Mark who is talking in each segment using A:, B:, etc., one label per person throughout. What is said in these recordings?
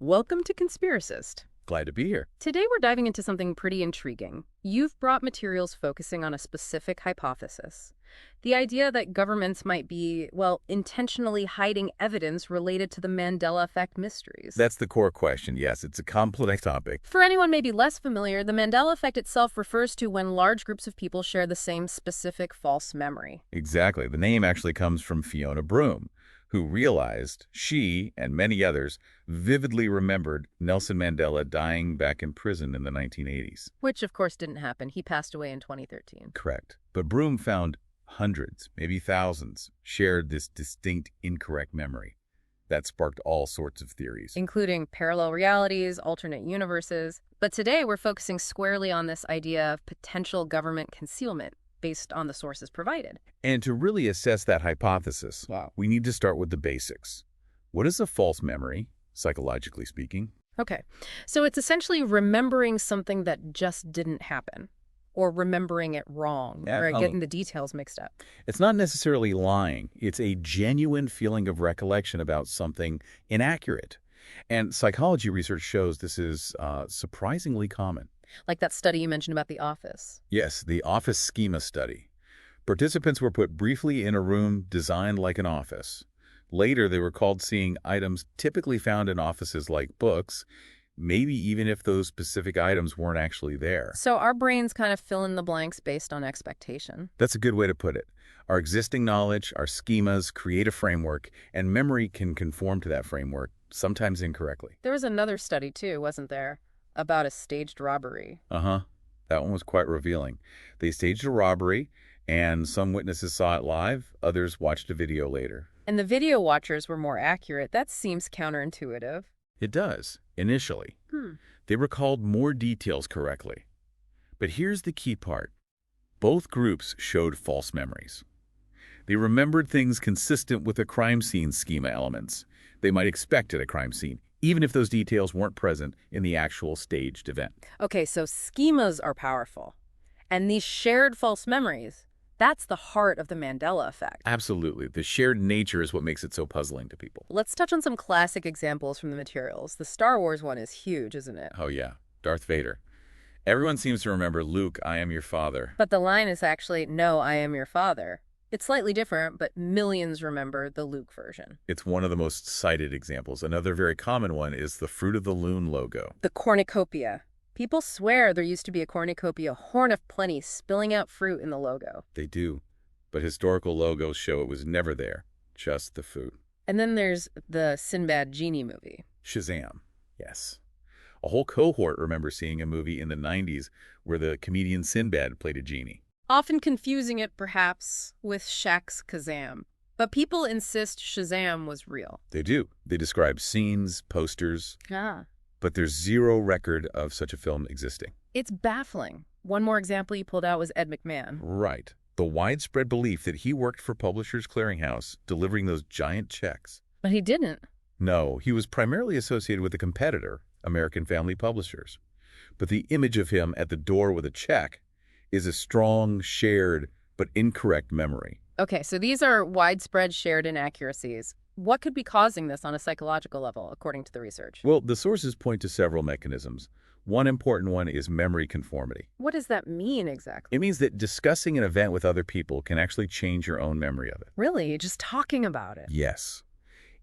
A: Welcome to Conspiracist.
B: Glad to be here.
A: Today we're diving into something pretty intriguing. You've brought materials focusing on a specific hypothesis. The idea that governments might be, well, intentionally hiding evidence related to the Mandela Effect mysteries.
B: That's the core question, yes. It's a complex topic.
A: For anyone maybe less familiar, the Mandela Effect itself refers to when large groups of people share the same specific false memory.
B: Exactly. The name actually comes from Fiona Broome, who realized she and many others vividly remembered Nelson Mandela dying back in prison in the 1980s.
A: Which, of course, didn't happen. He passed away in 2013.
B: Correct. But Broome found hundreds, maybe thousands, shared this distinct incorrect memory. That sparked all sorts of theories,
A: including parallel realities, alternate universes. But today we're focusing squarely on this idea of potential government concealment based on the sources provided.
B: And to really assess that hypothesis, we need to start with the basics. What is a false memory, psychologically speaking?
A: Okay, so it's essentially remembering something that just didn't happen, or remembering it wrong, or getting the details mixed up.
B: It's not necessarily lying. It's a genuine feeling of recollection about something inaccurate. And psychology research shows this is surprisingly common.
A: Like that study you mentioned about The Office.
B: Yes, the office schema study. Participants were put briefly in a room designed like an office. Later, they were called seeing items typically found in offices like books, maybe even if those specific items weren't actually there.
A: So our brains kind of fill in the blanks based on expectation.
B: That's a good way to put it. Our existing knowledge, our schemas create a framework, and memory can conform to that framework, sometimes incorrectly.
A: There was another study, too, wasn't there? About a staged robbery.
B: Uh-huh. That one was quite revealing. They staged a robbery, and some witnesses saw it live, others watched a video later.
A: And the video watchers were more accurate. That seems counterintuitive.
B: It does, initially. They recalled more details correctly. But here's the key part. Both groups showed false memories. They remembered things consistent with a crime scene schema elements they might expect at a crime scene, even if those details weren't present in the actual staged event.
A: Okay, so schemas are powerful. And these shared false memories, that's the heart of the Mandela Effect.
B: Absolutely. The shared nature is what makes it so puzzling to people.
A: Let's touch on some classic examples from the materials. The Star Wars one is huge, isn't it?
B: Oh, yeah. Darth Vader. Everyone seems to remember Luke, I am your father.
A: But the line is actually, no, I am your father. It's slightly different, but millions remember the Luke version.
B: It's one of the most cited examples. Another very common one is the Fruit of the Loom logo.
A: The cornucopia. People swear there used to be a cornucopia, horn of plenty, spilling out fruit in the logo.
B: They do. But historical logos show it was never there, just the fruit.
A: And then there's the Sinbad genie movie.
B: Shazam. Yes. A whole cohort remembers seeing a movie in the 90s where the comedian Sinbad played a genie.
A: Often confusing it, perhaps, with Shaq's Kazam. But people insist Shazam was real.
B: They do. They describe scenes, posters. But there's zero record of such a film existing.
A: It's baffling. One more example you pulled out was Ed McMahon.
B: Right. The widespread belief that he worked for Publishers Clearinghouse, delivering those giant checks.
A: But he didn't.
B: No, he was primarily associated with a competitor, American Family Publishers. But the image of him at the door with a check is a strong, shared, but incorrect memory.
A: Okay, so these are widespread shared inaccuracies. What could be causing this on a psychological level, according to the research?
B: Well, the sources point to several mechanisms. One important one is memory conformity.
A: What does that mean exactly?
B: It means that discussing an event with other people can actually change your own memory of it.
A: Really? Just talking about it?
B: Yes.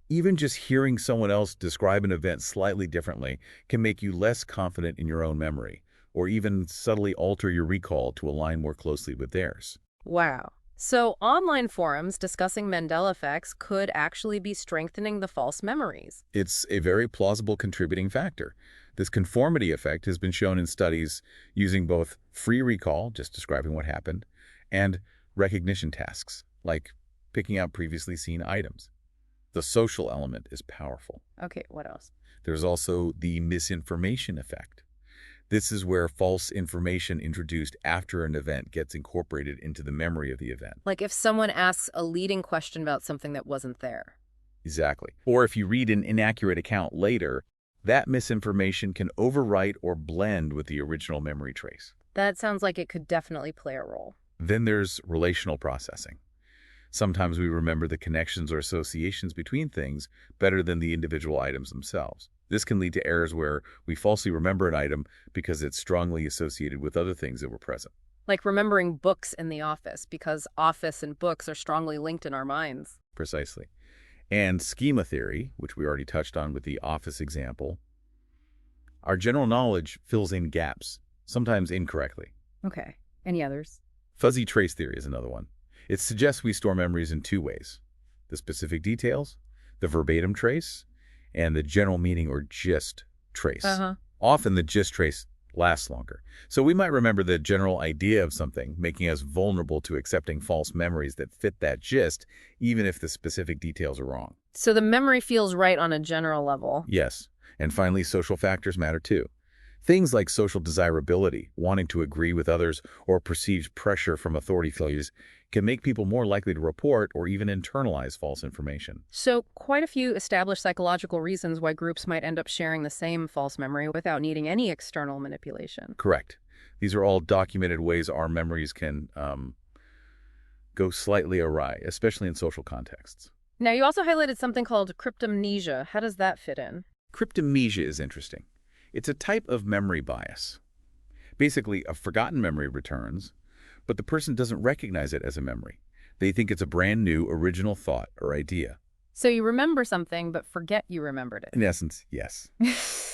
B: Even just hearing someone else describe an event slightly differently can make you less confident in your own memory, or even subtly alter your recall to align more closely with theirs.
A: Wow. So online forums discussing Mandela effects could actually be strengthening the false memories.
B: It's a very plausible contributing factor. This conformity effect has been shown in studies using both free recall, just describing what happened, and recognition tasks, like picking out previously seen items. The social element is powerful.
A: Okay, what else?
B: There's also the misinformation effect. This is where false information introduced after an event gets incorporated into the memory of the event.
A: Like if someone asks a leading question about something that wasn't there.
B: Exactly. Or if you read an inaccurate account later, that misinformation can overwrite or blend with the original memory trace.
A: That sounds like it could definitely play a role.
B: Then there's relational processing. Sometimes we remember the connections or associations between things better than the individual items themselves. This can lead to errors where we falsely remember an item because it's strongly associated with other things that were present.
A: Like remembering books in the office, because office and books are strongly linked in our minds.
B: Precisely. And schema theory, which we already touched on with the office example, our general knowledge fills in gaps, sometimes incorrectly.
A: Okay. Any others?
B: Fuzzy trace theory is another one. It suggests we store memories in two ways: the specific details, the verbatim trace, and the general meaning or gist trace. Often the gist trace lasts longer. So we might remember the general idea of something, making us vulnerable to accepting false memories that fit that gist, even if the specific details are wrong.
A: So the memory feels right on a general level.
B: Yes. And finally, social factors matter too. Things like social desirability, wanting to agree with others, or perceived pressure from authority figures can make people more likely to report or even internalize false information.
A: So quite a few established psychological reasons why groups might end up sharing the same false memory without needing any external manipulation.
B: Correct. These are all documented ways our memories can go slightly awry, especially in social contexts.
A: Now, you also highlighted something called cryptomnesia. How does that fit in?
B: Cryptomnesia is interesting. It's a type of memory bias. Basically, a forgotten memory returns, but the person doesn't recognize it as a memory. They think it's a brand new, original thought or idea.
A: So you remember something, but forget you remembered it.
B: In essence, yes.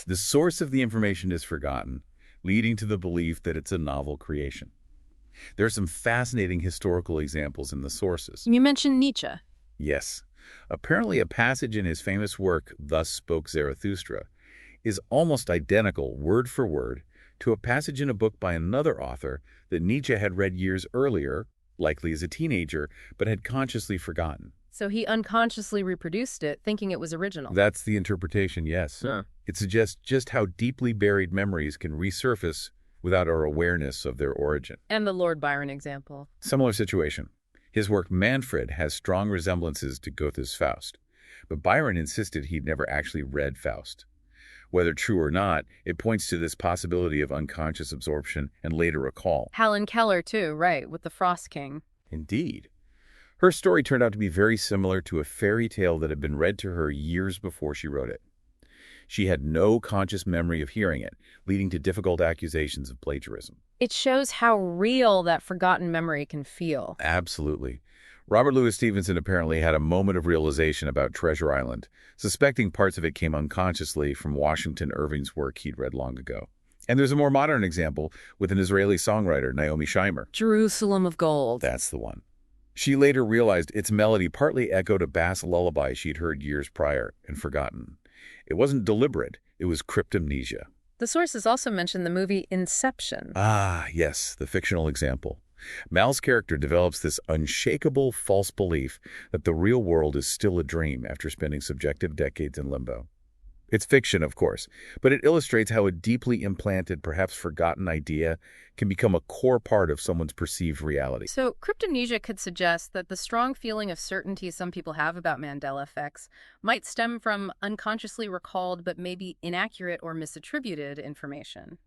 B: The source of the information is forgotten, leading to the belief that it's a novel creation. There are some fascinating historical examples in the sources.
A: You mentioned Nietzsche.
B: Yes. Apparently, a passage in his famous work, Thus Spoke Zarathustra, is almost identical, word for word, to a passage in a book by another author that Nietzsche had read years earlier, likely as a teenager, but had consciously forgotten.
A: So he unconsciously reproduced it, thinking it was original.
B: That's the interpretation, yes.
A: Yeah.
B: It suggests just how deeply buried memories can resurface without our awareness of their origin.
A: And the Lord Byron example.
B: Similar situation. His work Manfred has strong resemblances to Goethe's Faust, but Byron insisted he'd never actually read Faust. Whether true or not, it points to this possibility of unconscious absorption and later recall.
A: Helen Keller, too, right, with the Frost King.
B: Indeed. Her story turned out to be very similar to a fairy tale that had been read to her years before she wrote it. She had no conscious memory of hearing it, leading to difficult accusations of plagiarism.
A: It shows how real that forgotten memory can feel.
B: Absolutely. Robert Louis Stevenson apparently had a moment of realization about Treasure Island, suspecting parts of it came unconsciously from Washington Irving's work he'd read long ago. And there's a more modern example with an Israeli songwriter, Naomi Shimer.
A: Jerusalem of Gold.
B: That's the one. She later realized its melody partly echoed a bass lullaby she'd heard years prior and forgotten. It wasn't deliberate, it was cryptomnesia.
A: The sources also mentioned the movie Inception.
B: Ah, yes, the fictional example. Mal's character develops this unshakable false belief that the real world is still a dream after spending subjective decades in limbo. It's fiction, of course, but it illustrates how a deeply implanted, perhaps forgotten idea can become a core part of someone's perceived reality.
A: So cryptomnesia could suggest that the strong feeling of certainty some people have about Mandela effects might stem from unconsciously recalled but maybe inaccurate or misattributed information,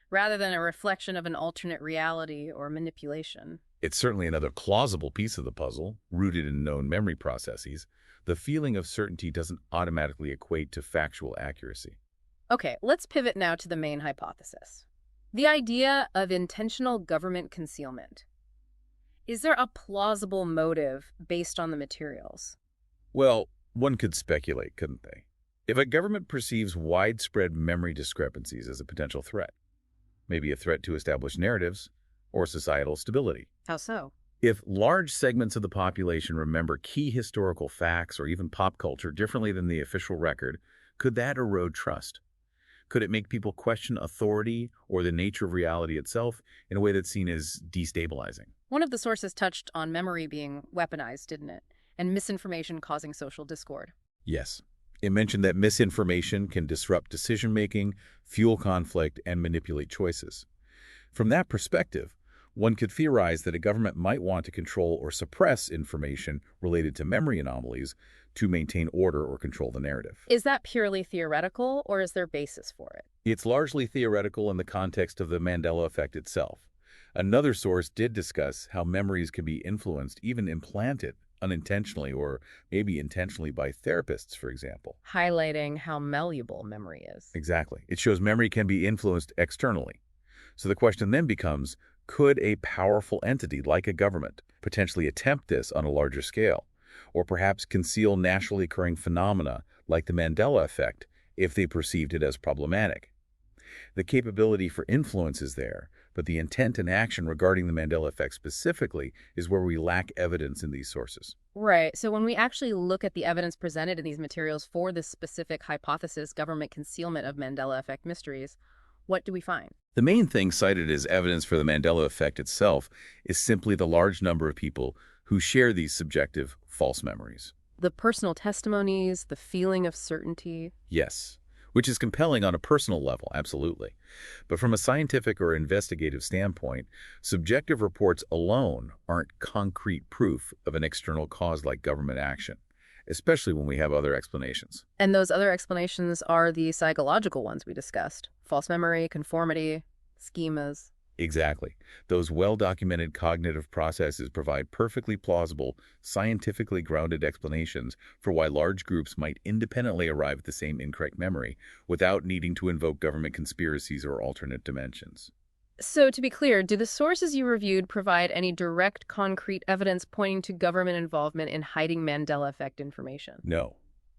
A: rather than a reflection of an alternate reality or manipulation.
B: It's certainly another plausible piece of the puzzle, rooted in known memory processes. The feeling of certainty doesn't automatically equate to factual accuracy.
A: Okay, let's pivot now to the main hypothesis. The idea of intentional government concealment. Is there a plausible motive based on the materials?
B: Well, one could speculate, couldn't they? If a government perceives widespread memory discrepancies as a potential threat, maybe a threat to established narratives or societal stability.
A: How so?
B: If large segments of the population remember key historical facts or even pop culture differently than the official record, could that erode trust? Could it make people question authority or the nature of reality itself in a way that's seen as destabilizing?
A: One of the sources touched on memory being weaponized, didn't it? And misinformation causing social discord.
B: Yes. It mentioned that misinformation can disrupt decision-making, fuel conflict, and manipulate choices. From that perspective, one could theorize that a government might want to control or suppress information related to memory anomalies to maintain order or control the narrative.
A: Is that purely theoretical, or is there basis for it?
B: It's largely theoretical in the context of the Mandela Effect itself. Another source did discuss how memories can be influenced, even implanted, unintentionally or maybe intentionally by therapists, for example.
A: Highlighting how malleable memory is.
B: Exactly. It shows memory can be influenced externally. So the question then becomes, could a powerful entity like a government potentially attempt this on a larger scale, or perhaps conceal naturally occurring phenomena like the Mandela Effect if they perceived it as problematic? The capability for influence is there, but the intent and action regarding the Mandela Effect specifically is where we lack evidence in these sources.
A: Right. So when we actually look at the evidence presented in these materials for this specific hypothesis, government concealment of Mandela Effect mysteries, what do we find?
B: The main thing cited as evidence for the Mandela Effect itself is simply the large number of people who share these subjective false memories.
A: The personal testimonies, the feeling of certainty.
B: Yes, which is compelling on a personal level, absolutely. But from a scientific or investigative standpoint, subjective reports alone aren't concrete proof of an external cause like government action, especially when we have other explanations.
A: And those other explanations are the psychological ones we discussed. False memory, conformity, schemas.
B: Exactly. Those well-documented cognitive processes provide perfectly plausible, scientifically grounded explanations for why large groups might independently arrive at the same incorrect memory without needing to invoke government conspiracies or alternate dimensions.
A: So to be clear, do the sources you reviewed provide any direct, concrete evidence pointing to government involvement in hiding Mandela Effect information?
B: No.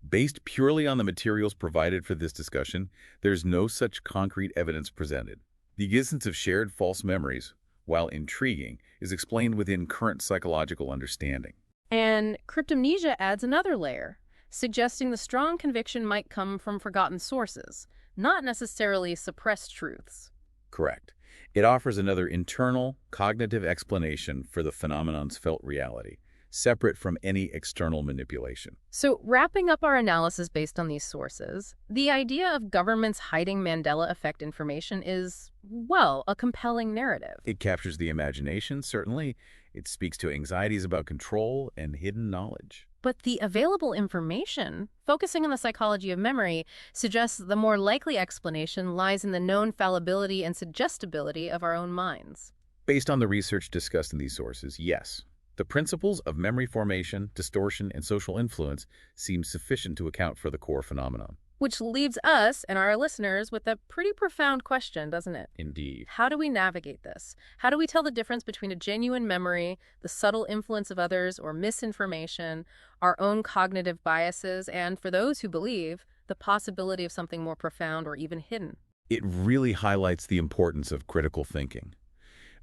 B: Based purely on the materials provided for this discussion, there's no such concrete evidence presented. The existence of shared false memories, while intriguing, is explained within current psychological understanding.
A: And cryptomnesia adds another layer, suggesting the strong conviction might come from forgotten sources, not necessarily suppressed truths.
B: Correct. It offers another internal, cognitive explanation for the phenomenon's felt reality, separate from any external manipulation.
A: So wrapping up our analysis based on these sources, the idea of governments hiding Mandela Effect information is, well, a compelling narrative.
B: It captures the imagination, certainly. It speaks to anxieties about control and hidden knowledge.
A: But the available information, focusing on the psychology of memory, suggests the more likely explanation lies in the known fallibility and suggestibility of our own minds.
B: Based on the research discussed in these sources, yes. The principles of memory formation, distortion, and social influence seem sufficient to account for the core phenomenon.
A: Which leaves us and our listeners with a pretty profound question, doesn't it?
B: Indeed.
A: How do we navigate this? How do we tell the difference between a genuine memory, the subtle influence of others or misinformation, our own cognitive biases, and, for those who believe, the possibility of something more profound or even hidden?
B: It really highlights the importance of critical thinking,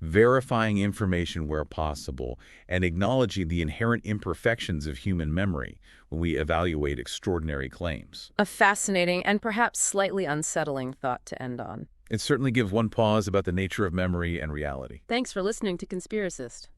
B: verifying information where possible, and acknowledging the inherent imperfections of human memory when we evaluate extraordinary claims.
A: A fascinating and perhaps slightly unsettling thought to end on.
B: It certainly gives one pause about the nature of memory and reality.
A: Thanks for listening to Conspiracist.